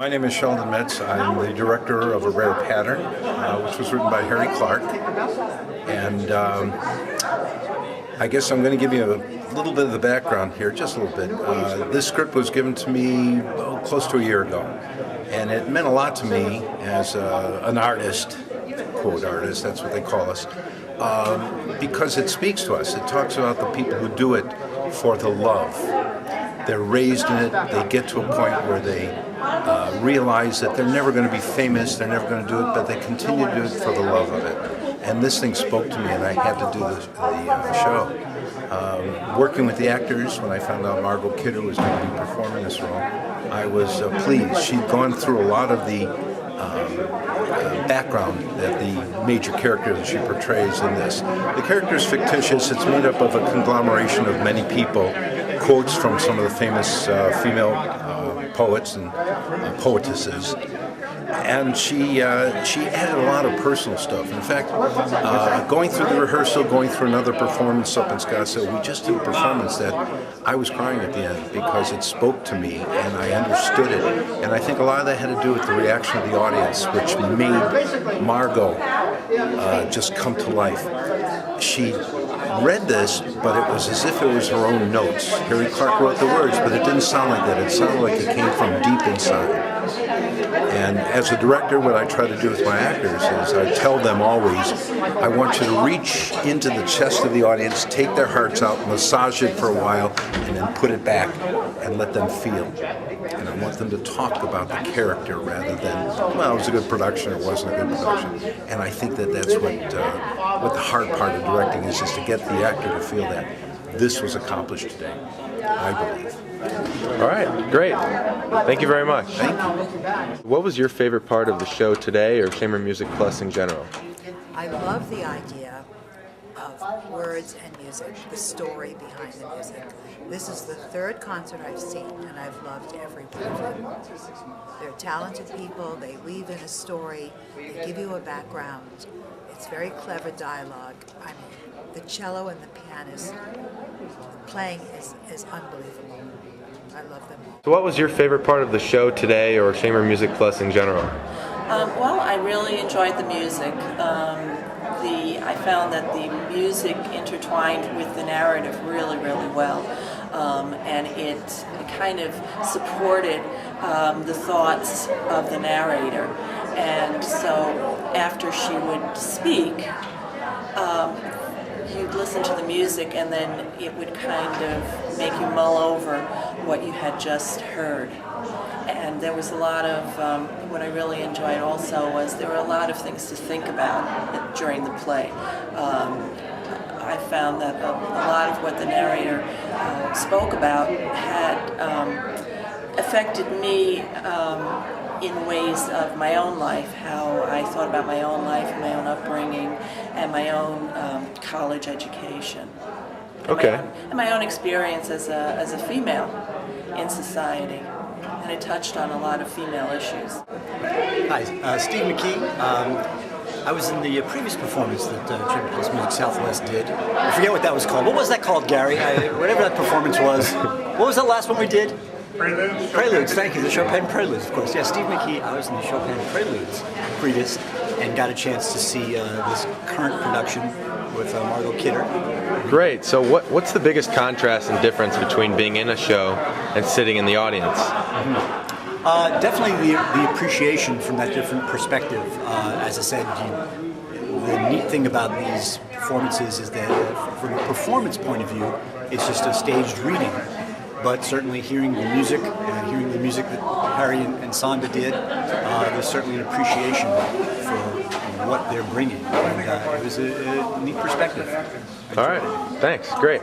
My name is Sheldon Metz. I'm the director of A Rare Pattern, which was written by Harry Clark. And I guess I'm going to give you a little bit of the background here, just a little bit. This script was given to me close to a year ago, and it meant a lot to me as an artist, quote artist, that's what they call us, because it speaks to us. It talks about the people who do it for the love. They're raised in it, they get to a point where they realize that they're never going to be famous, they're never going to do it, but they continue to do it for the love of it. And this thing spoke to me, and I had to do the show. Working with the actors, when I found out Margot Kidder was going to be performing this role, I was pleased. She'd gone through a lot of the background that the major character that she portrays in this. The character is fictitious. It's made up of a conglomeration of many people, quotes from some of the famous female poets and poetesses, and she added a lot of personal stuff. In fact, going through the rehearsal, going through another performance up in Scottsdale, we just did a performance that I was crying at the end because it spoke to me and I understood it. And I think a lot of that had to do with the reaction of the audience, which made Margot just come to life. She read this, but it was as if it was her own notes. Harry Clark wrote the words, but it didn't sound like that. It sounded like it came from deep inside. And as a director, what I try to do with my actors is I tell them always, I want you to reach into the chest of the audience, take their hearts out, massage it for a while, and then put it back and let them feel. And I want them to talk about the character rather than, well, it was a good production or it wasn't a good production. And I think that that's what the hard part of directing is to get the actor to feel that this was accomplished today, I believe. All right, great. Thank you very much. Thank you. What was your favorite part of the show today, or ChamberMusicPlus in general? I love the idea of words and music, the story behind the music. This is the third concert I've seen, and I've loved every one of them. They're talented people, they weave in a story, they give you a background. It's very clever dialogue. I mean, the cello and the pianist playing is unbelievable. I love them. So what was your favorite part of the show today, or ChamberMusicPlus in general? Well, I really enjoyed the music. I found that the music intertwined with the narrative really, really well. And it kind of supported the thoughts of the narrator. And so after she would speak, you'd listen to the music and then it would kind of make you mull over what you had just heard. And there was a lot of, what I really enjoyed also was there were a lot of things to think about during the play. I found that a lot of what the narrator spoke about had affected me in ways of my own life, how I thought about my own life and my own upbringing and my own college education. Okay. And my own experience as a female in society. And it touched on a lot of female issues. Hi, Steve Mckee. I was in the previous performance that ChamberMusicPlus Music Southwest did. I forget what that was called. What was that called, Gary? Whatever that performance was. What was that last one we did? Preludes. Preludes, thank you. The Chopin Preludes, of course. Yeah, Steve Mckee. I was in the Chopin Preludes previous and got a chance to see this current production with Margot Kidder. Great. So what's the biggest contrast and difference between being in a show and sitting in the audience? Definitely the appreciation from that different perspective. As I said, the neat thing about these performances is that from a performance point of view, it's just a staged reading. But certainly hearing the music and hearing the music that Harry and Sonda did, there's certainly an appreciation for what they're bringing. And it was a neat perspective. All right. Thanks. Great.